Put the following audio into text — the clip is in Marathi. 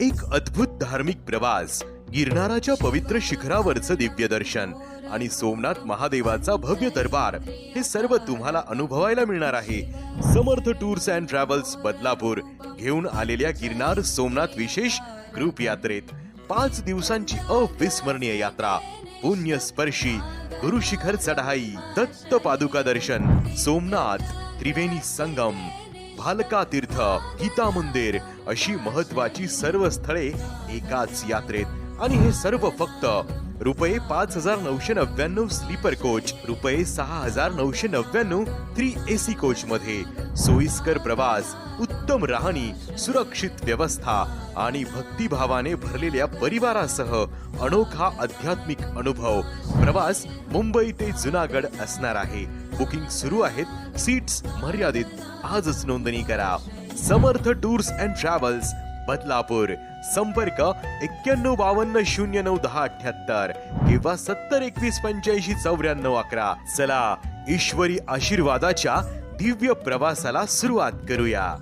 एक अद्भुत धार्मिक प्रवास, गिरनाराच्या पवित्र शिखरावरचं दिव्य दर्शन आणि सोमनाथ महादेवाचा भव्य दरबार हे सर्व तुम्हाला अनुभवायला मिळणार आहे. समर्थ टूर्स अँड ट्रॅव्हल्स बदलापूर घेऊन आलेल्या गिरनार सोमनाथ विशेष ग्रुप यात्रेत 5 दिवसांची अविस्मरणीय यात्रा, पुण्य स्पर्शी गुरुशिखर चढाई, दत्त पादुका दर्शन, सोमनाथ, त्रिवेणी संगम, भालका तीर्थ, गीता मंदिर अशी महत्वाची सर्व स्थळे एकाच यात्रेत. आणि हे सर्व फक्त रुपये 5,999 स्लीपर कोच, रुपये 6,999 3AC कोच मध्ये. सोयीस्कर प्रवास, उत्तम राहणी, सुरक्षित व्यवस्था आणि भक्तिभावाने भरलेल्या परिवारासह अनोखा आध्यात्मिक अनुभव. प्रवास मुंबई ते जुनागड असणार आहे. बुकिंग सुरू आहेत, सीट्स मर्यादित. आजच नोंदणी करा. समर्थ टूर्स अँड ट्रॅव्हल्स बदलापूर. संपर्क 9152091078 किंवा 7021859411. चला ईश्वरी आशीर्वादाच्या दिव्य प्रवासाला सुरुवात करूया.